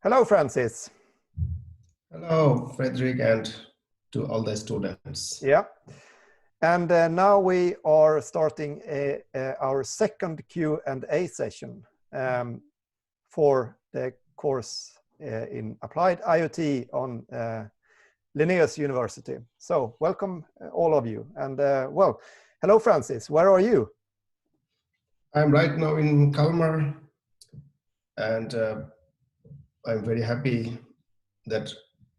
Hello, Francis. Hello, Frederick, and to all the students. Yeah. And now we are starting our second Q&A session for the course in Applied IoT on Linnaeus University. So welcome all of you. And well, hello, Francis. Where are you? I'm right now in Kalmar, and I'm very happy that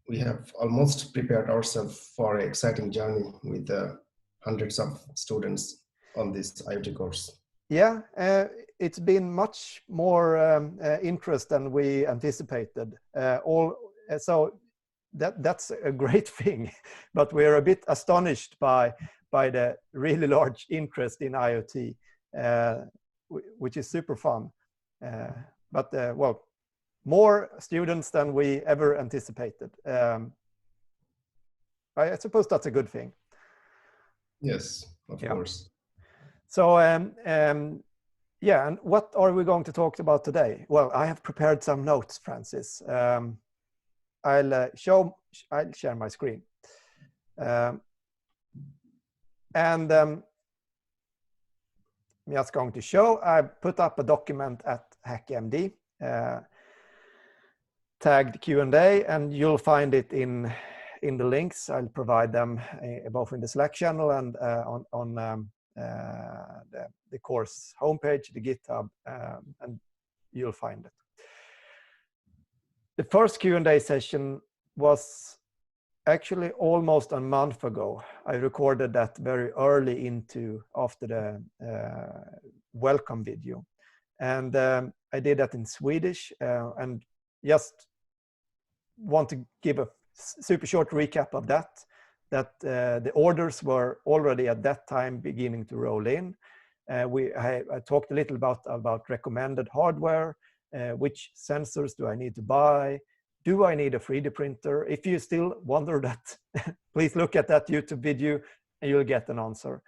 we have almost prepared ourselves for an exciting journey with hundreds of students on this IoT course. Yeah, it's been much more interest than we anticipated. So that's a great thing, but we're a bit astonished by the really large interest in IoT, which is super fun. Well, more students than we ever anticipated. I suppose that's a good thing. Yes, of course. So yeah, and what are we going to talk about today? Well, I have prepared some notes, Francis. I'll share my screen. And I'm just going to show, I put up a document at HackMD tagged Q&A, and you'll find it in the links. I'll provide them both in the Slack channel and on the course homepage, the GitHub, and you'll find it. The first Q&A session was actually almost a month ago. I recorded that very early after the welcome video. And I did that in Swedish and just want to give a super short recap of that the orders were already at that time beginning to roll in. I talked a little about recommended hardware, which sensors do I need to buy, do I need a 3D printer? If you still wonder that, please look at that YouTube video and you'll get an answer.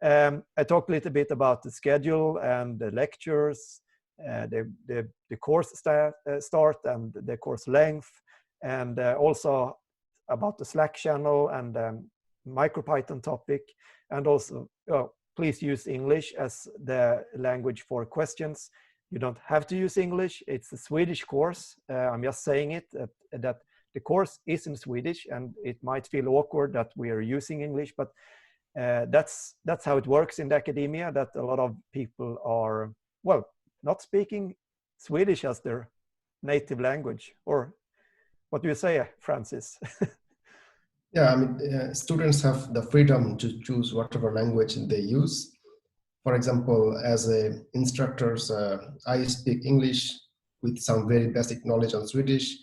I talked a little bit about the schedule and the lectures, the course start and the course length, and also about the Slack channel and MicroPython topic. And also, please use English as the language for questions. You don't have to use English. It's a Swedish course. I'm just saying it, that the course is in Swedish, and it might feel awkward that we are using English, but that's how it works in the academia, that a lot of people are, well, not speaking Swedish as their native language. Or what do you say, Francis? Yeah, I mean, students have the freedom to choose whatever language they use. For example, as instructors, I speak English with some very basic knowledge on Swedish.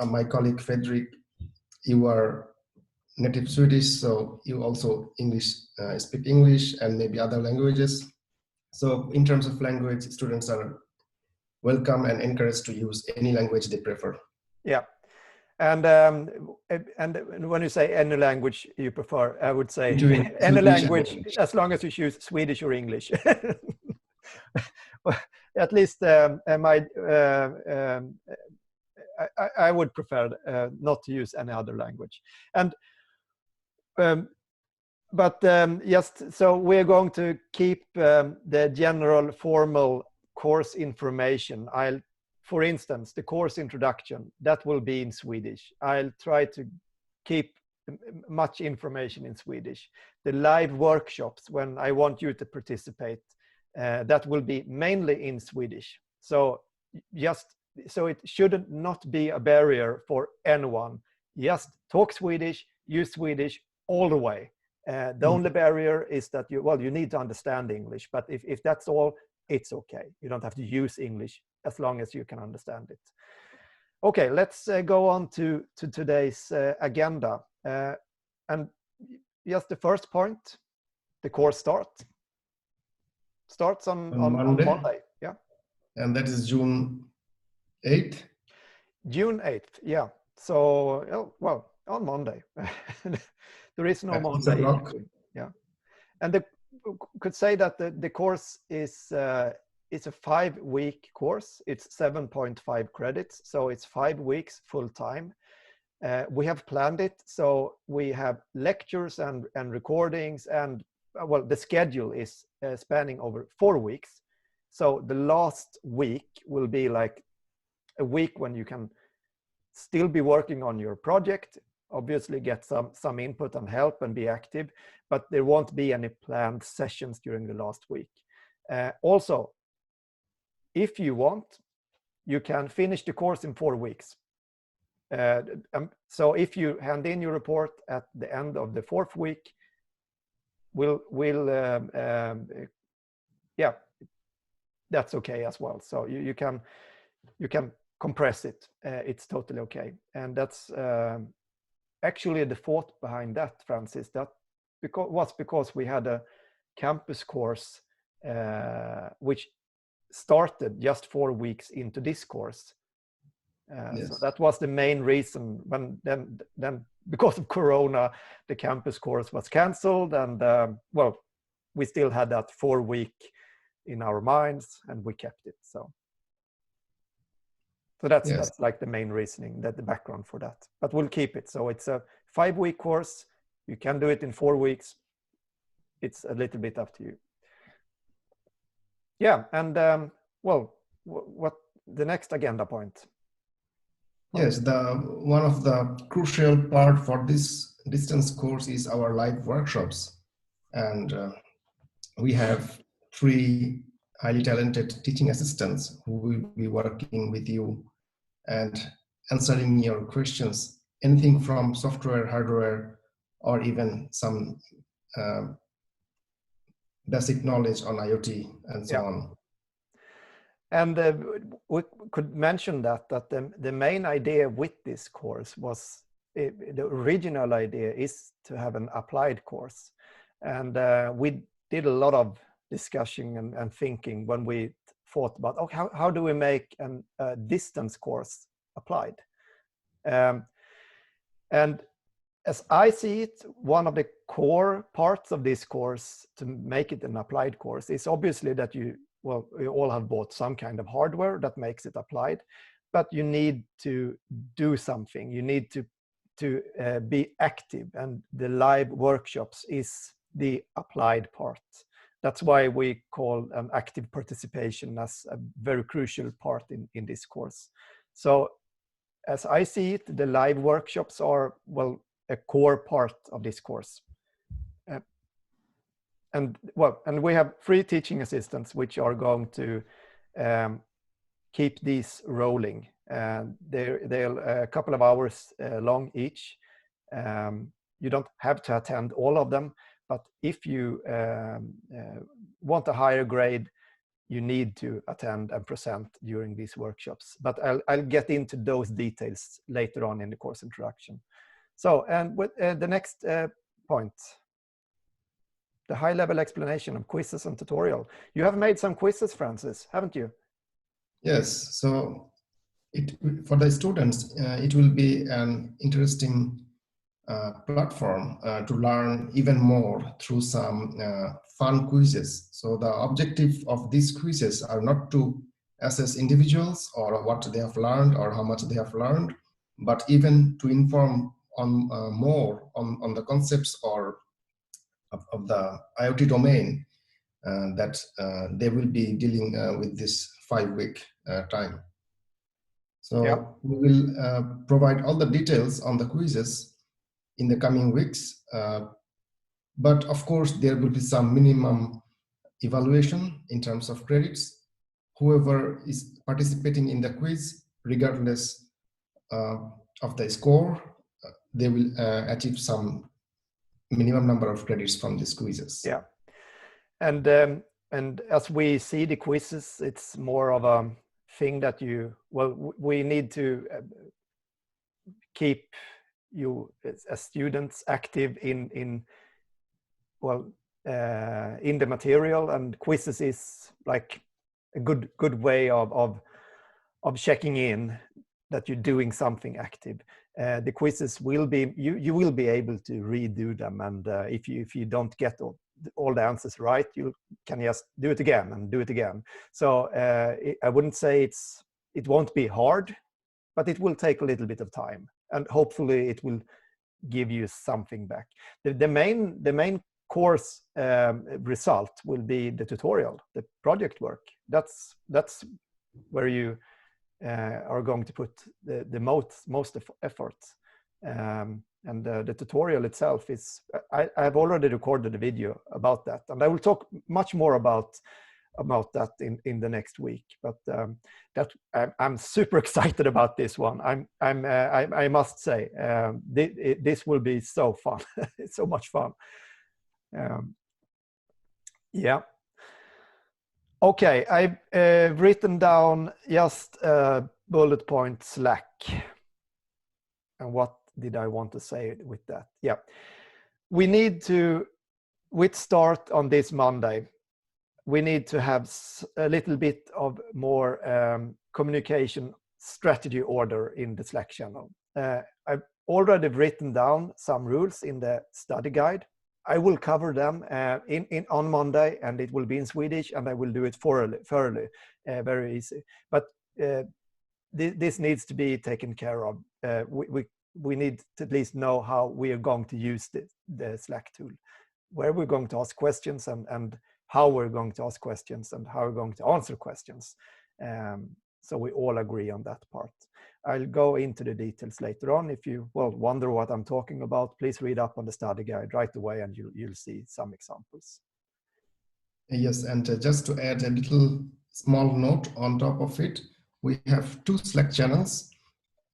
My colleague Fredrik, you are native Swedish, so you also speak English and maybe other languages. So in terms of language, students are welcome and encouraged to use any language they prefer. Yeah. And when you say any language you prefer, I would say any language, as long as you choose Swedish or English. At least I would prefer not to use any other language. And just so we're going to keep the general formal course information. For instance, the course introduction, that will be in Swedish. I'll try to keep much information in Swedish. The live workshops, when I want you to participate, that will be mainly in Swedish. So it shouldn't not be a barrier for anyone. Just talk Swedish, use Swedish all the way. The only barrier is that you need to understand English, but if that's all, it's okay. You don't have to use English as long as you can understand it. Okay, let's go on to today's agenda. And just the first point, the course starts on Monday. Yeah. And that is June 8th? June 8th, yeah. So, well, on Monday. There is no Monday. Yeah. And could say that the course is it's a 5-week course. It's 7.5 credits, so it's 5 weeks full time. We have planned it, so we have lectures and recordings, and well, the schedule is spanning over 4 weeks. So the last week will be like a week when you can still be working on your project, obviously get some input and help and be active, but there won't be any planned sessions during the last week. Also, if you want, you can finish the course in 4 weeks. So if you hand in your report at the end of the 4th week, yeah, that's okay as well. So you can compress it. It's totally okay. And that's actually the thought behind that, Francis, that because we had a campus course which started just 4 weeks into this course. Yes. So that was the main reason. When then because of Corona, the campus course was cancelled, and well, we still had that 4 week in our minds, and we kept it. So that's Yes. that's like the main reasoning, that the background for that. But we'll keep it. So it's a 5-week course. You can do it in 4 weeks. It's a little bit up to you. Yeah, and well, what the next agenda point? Yes, one of the crucial part for this distance course is our live workshops, and we have 3 highly talented teaching assistants who will be working with you and answering your questions, anything from software, hardware, or even some basic knowledge on IoT and so on. And we could mention that the main idea with this course was, the original idea is to have an applied course. And we did a lot of discussion and thinking when we thought about, oh, how do we make a distance course applied? And as I see it, one of the core parts of this course to make it an applied course is obviously that you all have bought some kind of hardware that makes it applied, but you need to do something. You need to be active, and the live workshops is the applied part. That's why we call active participation as a very crucial part in this course. So as I see it, the live workshops are, well, a core part of this course. And we have 3 teaching assistants which are going to keep these rolling. They're a couple of hours long each. You don't have to attend all of them, but if you want a higher grade, you need to attend and present during these workshops. But I'll get into those details later on in the course introduction. So, and with the next point, the high-level explanation of quizzes and tutorial. You have made some quizzes, Francis, haven't you? Yes. So for the students, it will be an interesting platform to learn even more through some fun quizzes. So the objective of these quizzes are not to assess individuals or what they have learned or how much they have learned, but even to inform on more on the concepts or of the IoT domain that they will be dealing with this 5-week time. So we will provide all the details on the quizzes in the coming weeks. But of course, there will be some minimum evaluation in terms of credits. Whoever is participating in the quiz, regardless of the score, they will achieve some minimum number of credits from these quizzes. Yeah, and as we see the quizzes, it's more of a thing that we need to keep you as students active in the material, and quizzes is like a good way of checking in that you're doing something active. The quizzes will be, you will be able to redo them, and if you don't get all the answers right, you can just do it again and do it again. So I wouldn't say it won't be hard, but it will take a little bit of time, and hopefully it will give you something back. The main course result will be the tutorial, the project work. That's where you are going to put the most effort. And the tutorial itself is, I've already recorded a video about that, and I will talk much more about that in the next week. But I'm super excited about this one. I must say, this will be so fun. It's so much fun. Yeah. Okay, I've written down just bullet point Slack. And what did I want to say with that? Yeah, we need to, with start on this Monday, we need to have a little bit of more communication strategy order in the Slack channel. I've already written down some rules in the study guide. I will cover them on Monday, and it will be in Swedish, and I will do it thoroughly, very easy. But this needs to be taken care of. We need to at least know how we are going to use the Slack tool, where we're going to ask questions, and how we're going to ask questions, and how we're going to answer questions. So we all agree on that part. I'll go into the details later on. If you wonder what I'm talking about, please read up on the study guide right away, and you'll see some examples. Yes, and just to add a little small note on top of it, we have 2 Slack channels.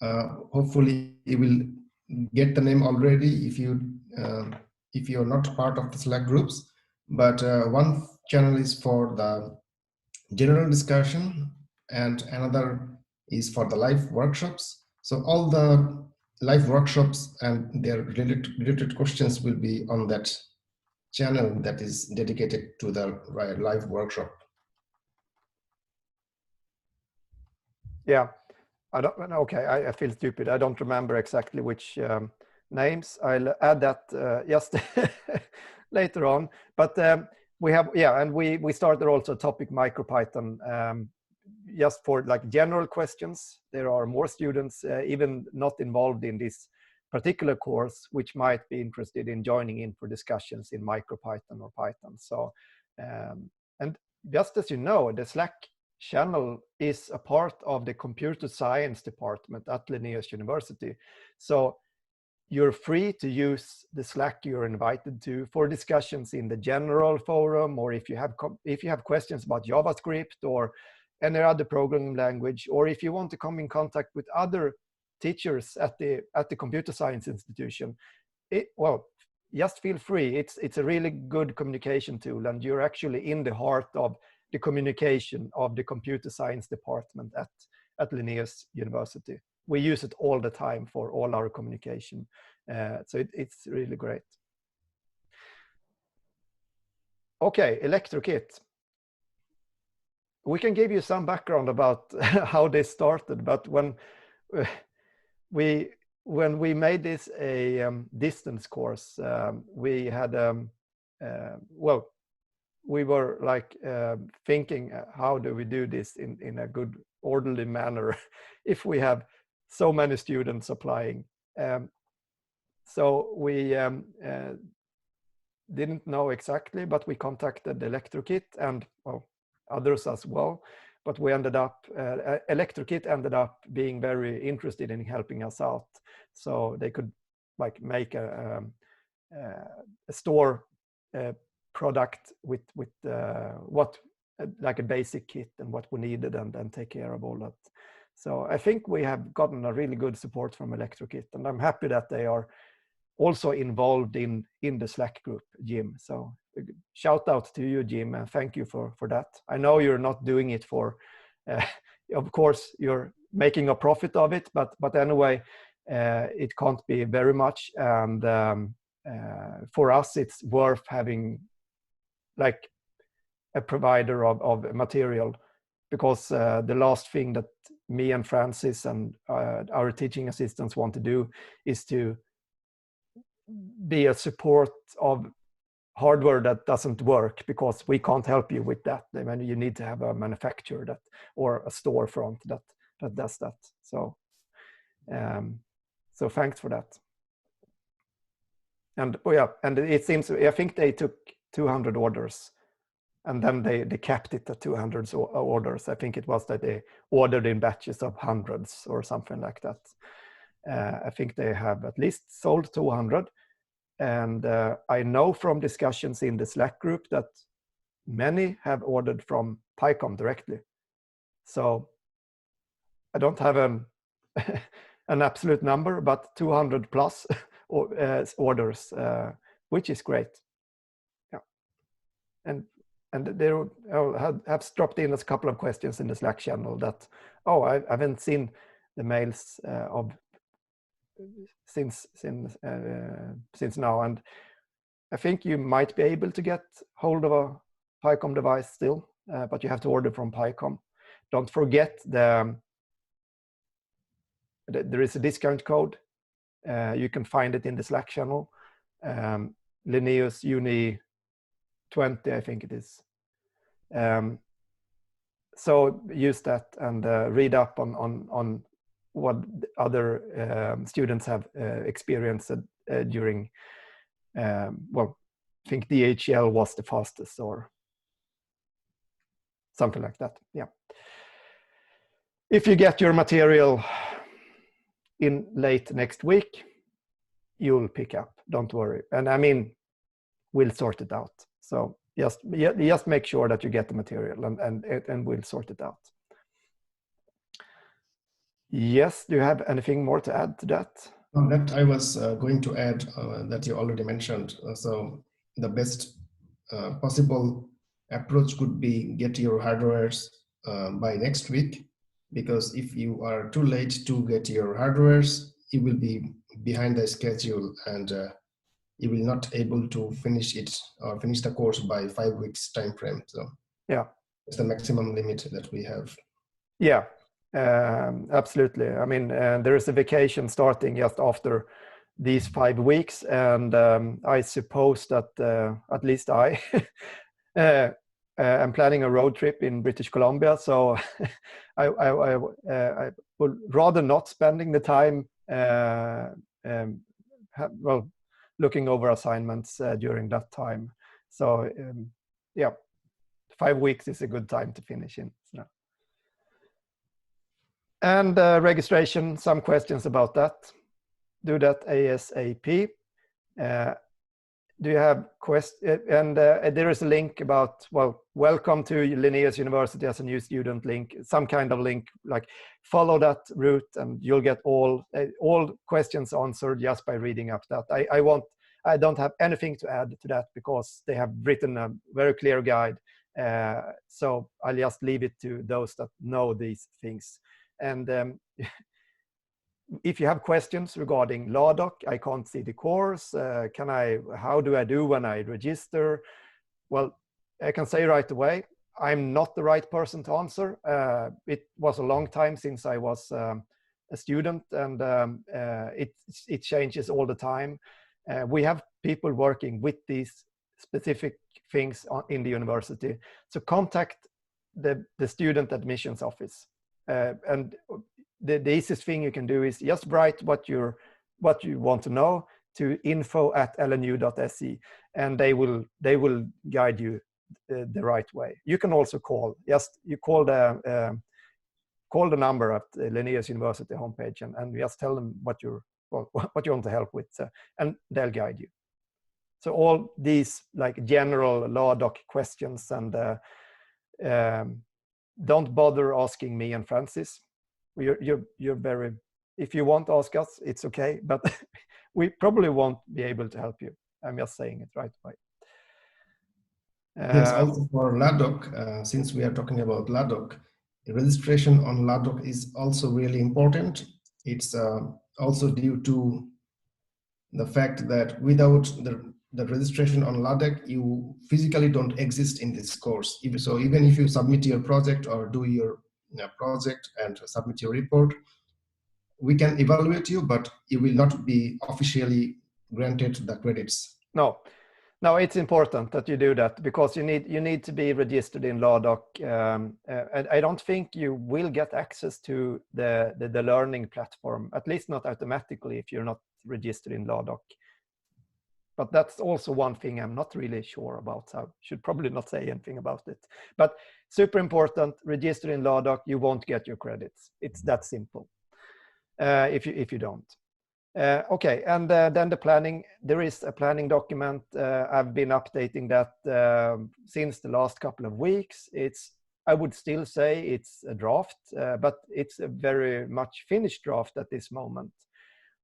Hopefully you will get the name already if you're not part of the Slack groups. But one channel is for the general discussion, and another is for the live workshops. So all the live workshops and their related questions will be on that channel that is dedicated to the live workshop. Yeah, okay, I feel stupid. I don't remember exactly which names. I'll add that just later on. But we have, and we started also topic MicroPython just for like general questions. There are more students even not involved in this particular course, which might be interested in joining in for discussions in MicroPython or Python. So, and just as you know, the Slack channel is a part of the computer science department at Linnaeus University. So you're free to use the Slack you're invited to for discussions in the general forum, or if you have questions about JavaScript or any other programming language, or if you want to come in contact with other teachers at the computer science institution, just feel free. It's a really good communication tool, and you're actually in the heart of the communication of the computer science department at Linnaeus University. We use it all the time for all our communication. So it's really great. Okay, ElectroKit. We can give you some background about how this started, but when we made this a distance course, we had we were like thinking, how do we do this in a good orderly manner if we have so many students applying? So we didn't know exactly, but we contacted ElectroKit and others as well. But we ended up, ElectroKit ended up being very interested in helping us out. So they could like make a store product with what like a basic kit and what we needed, and take care of all that. So I think we have gotten a really good support from ElectroKit, and I'm happy that they are also involved in the Slack group, Jim. So shout out to you, Jim, and thank you for that. I know you're not doing it for, of course, you're making a profit of it, but anyway, it can't be very much, and for us, it's worth having like a provider of material, because the last thing that me and Francis and our teaching assistants want to do is to be a support of hardware that doesn't work, because we can't help you with that. I mean, you need to have a manufacturer that, or a storefront that does that. So so thanks for that. And oh yeah, and it seems, I think they took 200 orders, and then they capped it at 200 orders. I think it was that they ordered in batches of hundreds or something like that. I think they have at least sold 200. And I know from discussions in the Slack group that many have ordered from PyCom directly. So I don't have an absolute number, but 200 plus orders, which is great. Yeah, and they have dropped in a couple of questions in the Slack channel that, oh, I haven't seen the mails of since now, and I think you might be able to get hold of a PyCom device still, but you have to order from PyCom. Don't forget there is a discount code. You can find it in the Slack channel. Linnaeus Uni 20, I think it is. So use that and read up on what other students have experienced during, well, I think DHL was the fastest or something like that. Yeah. If you get your material in late next week, you'll pick up, don't worry. And I mean, we'll sort it out. So just make sure that you get the material, and we'll sort it out. Yes, do you have anything more to add to that? That I was going to add that you already mentioned. So the best possible approach could be get your hardwares by next week, because if you are too late to get your hardwares, you will be behind the schedule, and you will not able to finish it or finish the course by 5 weeks time frame. So yeah, it's the maximum limit that we have. Yeah, absolutely. I mean, there is a vacation starting just after these 5 weeks, and I suppose that at least I am planning a road trip in British Columbia, so I would rather not spending the time well, looking over assignments during that time. So yeah, 5 weeks is a good time to finish in. So. And registration, some questions about that. Do that ASAP. Do you have questions? And there is a link about, well, welcome to Linnaeus University as a new student link, some kind of link, like follow that route and you'll get all questions answered just by reading up that. I don't have anything to add to that because they have written a very clear guide. So I'll just leave it to those that know these things. And if you have questions regarding LADOC, I can't see the course. How do I do when I register? Well, I can say right away, I'm not the right person to answer. It was a long time since I was a student, and it changes all the time. We have people working with these specific things in the university. So contact the student admissions office. And the easiest thing you can do is just write what you want to know to info@lnu.se, and they will guide you the right way. You can also call. You call the number at Linnaeus University homepage and just tell them what you want to help with, and they'll guide you. So all these like general LADOC questions, and don't bother asking me and Francis. You're very, if you want to ask us, it's okay, but we probably won't be able to help you. I'm just saying it right away. Yes, also for LADOC, since we are talking about LADOC, registration on LADOC is also really important. It's also due to the fact that without the registration on LADOC, you physically don't exist in this course. So even if you submit your project or do your project and submit your report, we can evaluate you, but you will not be officially granted the credits. No, No, it's important that you do that because you need to be registered in LADOC. And I don't think you will get access to the learning platform, at least not automatically if you're not registered in LADOC. But that's also one thing I'm not really sure about. So I should probably not say anything about it. But super important, register in LADOC, you won't get your credits. It's that simple if you don't. Okay, and then the planning. There is a planning document. I've been updating that since the last couple of weeks. I would still say it's a draft, but it's a very much finished draft at this moment.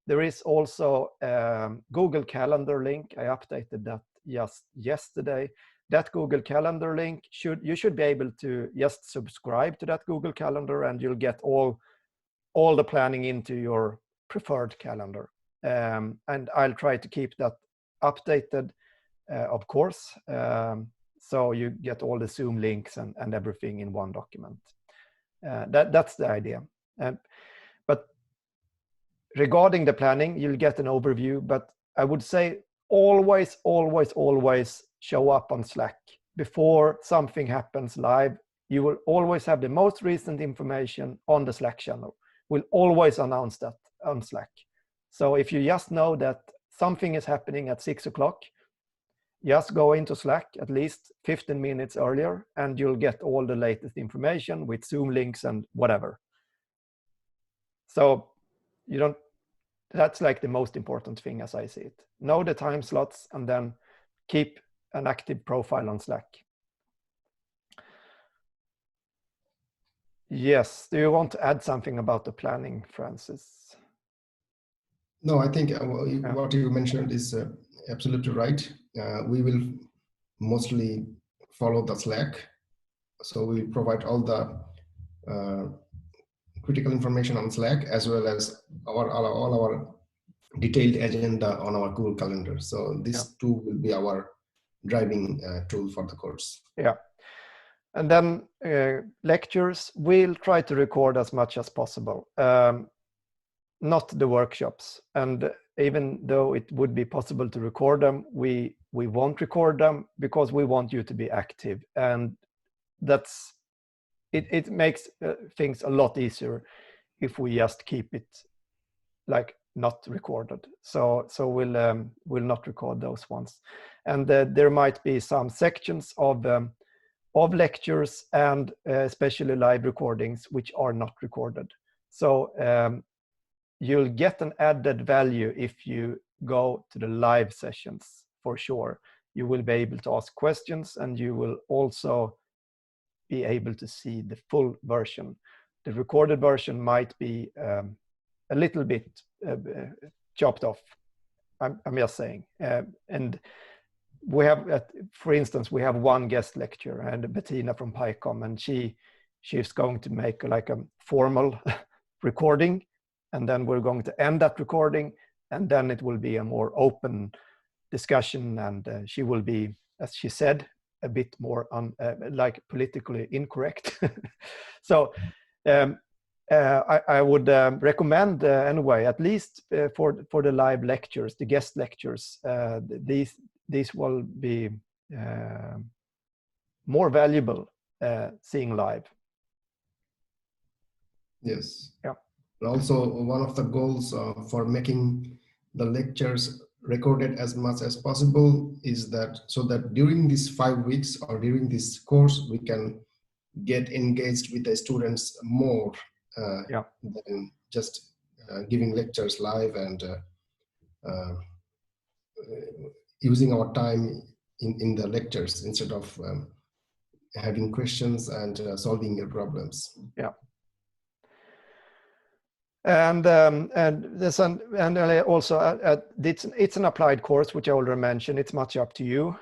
There is also a Google Calendar link. I updated that just yesterday. That Google Calendar link, you should be able to just subscribe to that Google Calendar and you'll get all the planning into your preferred calendar. And I'll try to keep that updated, of course. So you get all the Zoom links and everything in one document. That's the idea. But regarding the planning, you'll get an overview, but I would say always, always, always show up on Slack. Before something happens live, you will always have the most recent information on the Slack channel. We'll always announce that on Slack. So if you just know that something is happening at 6 o'clock, just go into Slack at least 15 minutes earlier and you'll get all the latest information with Zoom links and whatever. So that's like the most important thing as I see it. Know the time slots and then keep an active profile on Slack. Yes, do you want to add something about the planning, Francis? No, I think what you mentioned is absolutely right. We will mostly follow the Slack. So we provide all the critical information on Slack as well as all our detailed agenda on our Google Calendar. So this tool will be our driving tool for the course. Yeah. And then lectures, we'll try to record as much as possible, not the workshops. And even though it would be possible to record them, we won't record them because we want you to be active. And it makes things a lot easier if we just keep it like not recorded. So we'll not record those ones. And there might be some sections of lectures and especially live recordings which are not recorded. So you'll get an added value if you go to the live sessions for sure. You will be able to ask questions and you will also be able to see the full version. The recorded version might be a little bit chopped off. I'm just saying. And we have, for instance, we have one guest lecturer, and Bettina from PyCom, and she's going to make like a formal recording, and then we're going to end that recording, and then it will be a more open discussion, and she will be, as she said, a bit more like politically incorrect. So I would recommend anyway, at least for the live lectures, the guest lectures, these will be more valuable seeing live. Yes. Yeah. Also, one of the goals for making the lectures recorded as much as possible is that so that during these 5 weeks or during this course, we can get engaged with the students more than just giving lectures live and using our time in the lectures instead of having questions and solving your problems. Yeah. And also it's an applied course, which I already mentioned. It's much up to you.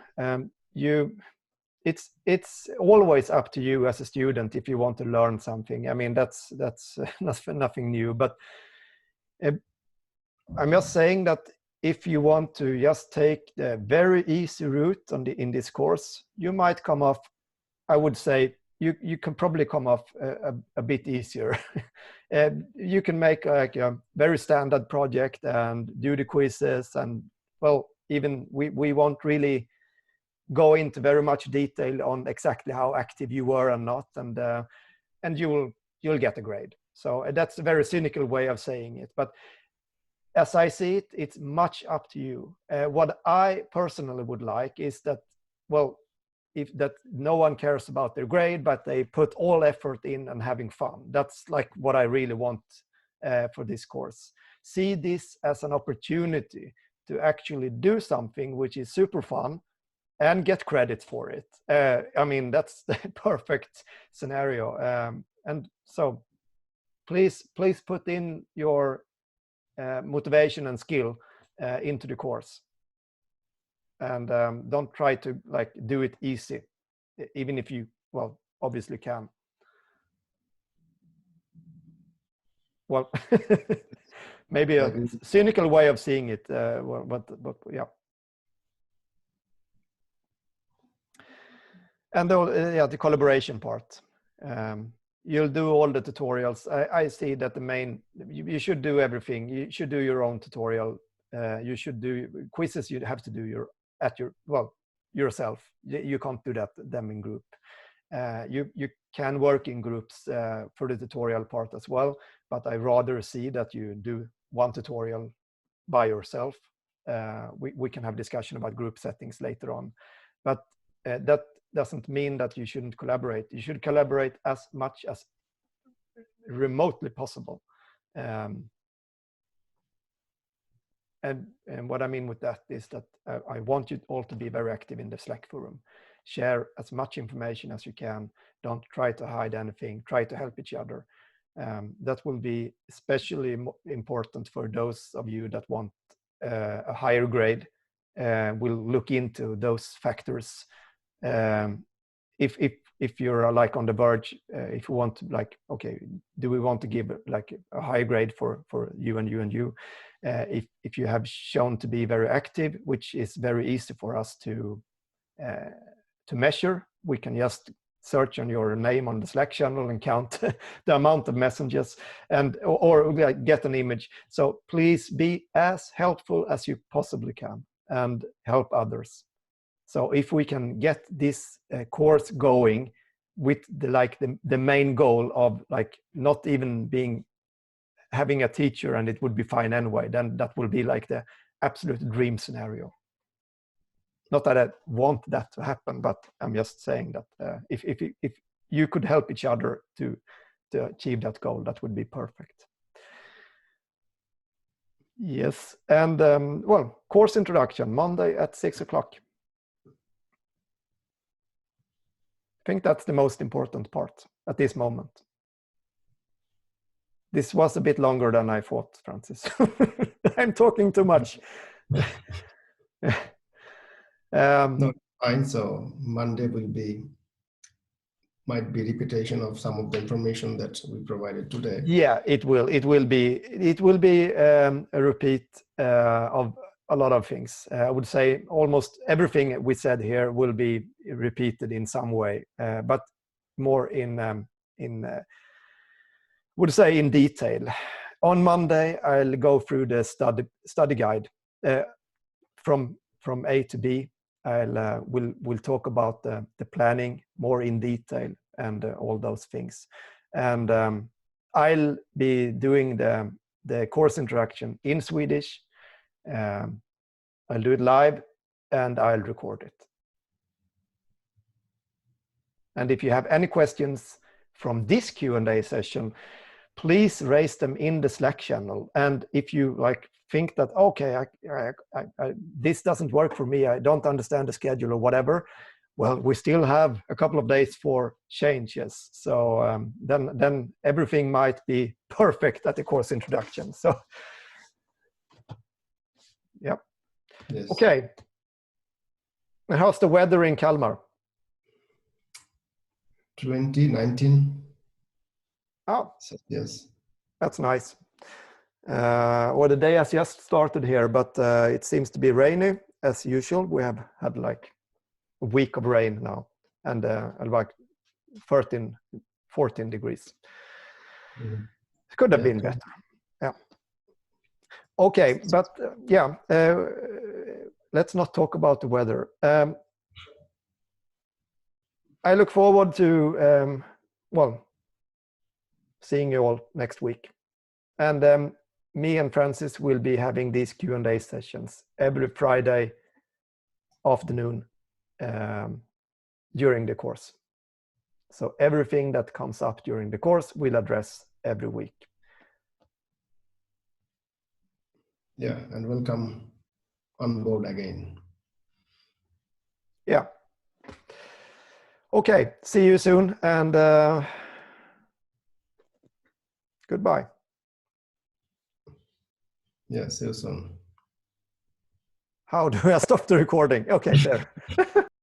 It's always up to you as a student if you want to learn something. I mean, that's nothing new. But I'm just saying that if you want to just take the very easy route in this course, you might come off. I would say you can probably come off a bit easier. You can make like a very standard project and do the quizzes, and well, even we won't really go into very much detail on exactly how active you were and not, and you'll get a grade. So that's a very cynical way of saying it, but as I see it, it's much up to you. What I personally would like is that, well, if that no one cares about their grade, but they put all effort in and having fun. That's like what I really want for this course. See this as an opportunity to actually do something which is super fun and get credit for it. I mean, that's the perfect scenario. And so please put in your motivation and skill into the course. And don't try to like do it easy, even if you, well, obviously can. Well, maybe a cynical way of seeing it, but yeah. And the collaboration part. You'll do all the tutorials. I see that the main, you should do everything. You should do your own tutorial. You should do quizzes. You have to do yourself. You can't do them in group. You can work in groups for the tutorial part as well, but I rather see that you do one tutorial by yourself. We can have discussion about group settings later on, but that doesn't mean that you shouldn't collaborate. You should collaborate as much as remotely possible. And what I mean with that is that I want you all to be very active in the Slack forum. Share as much information as you can. Don't try to hide anything. Try to help each other. That will be especially important for those of you that want a higher grade. We'll look into those factors. If you're like on the verge, if you want to, like, okay, do we want to give like a high grade for you and you and you? If you have shown to be very active, which is very easy for us to measure, we can just search on your name on the Slack channel and count the amount of messages and or get an image. So please be as helpful as you possibly can and help others. So if we can get this course going with the main goal of like not even having a teacher and it would be fine anyway, then that will be like the absolute dream scenario. Not that I want that to happen, but I'm just saying that if you could help each other to achieve that goal, that would be perfect. Yes, and well, course introduction, Monday at 6 o'clock. I think that's the most important part at this moment. This was a bit longer than I thought, Francis. I'm talking too much. No, fine. So Monday might be repetition of some of the information that we provided today. Yeah, it will be a repeat of a lot of things. I would say almost everything we said here will be repeated in some way, but more would say in detail. On Monday, I'll go through the study guide from A to B. We'll talk about the planning more in detail and all those things. And I'll be doing the course interaction in Swedish. I'll do it live and I'll record it. And if you have any questions from this Q&A session, please raise them in the Slack channel. And if you think that, okay, this doesn't work for me, I don't understand the schedule or whatever, well, we still have a couple of days for changes. So then everything might be perfect at the course introduction. So, yeah. Yes. Okay. And how's the weather in Kalmar? 2019. Oh, so, yes. That's nice. Well, the day has just started here, but it seems to be rainy as usual. We have had like a week of rain now, and like 13, 14 degrees. Mm-hmm. It could have been better. Yeah. Okay, but yeah, let's not talk about the weather. I look forward to, well, seeing you all next week. And me and Francis will be having these Q&A sessions every Friday afternoon during the course. So everything that comes up during the course we'll address every week. Yeah, and welcome on board again. Yeah. Okay, see you soon, and goodbye. Yeah, see you soon. How do I stop the recording? Okay, there.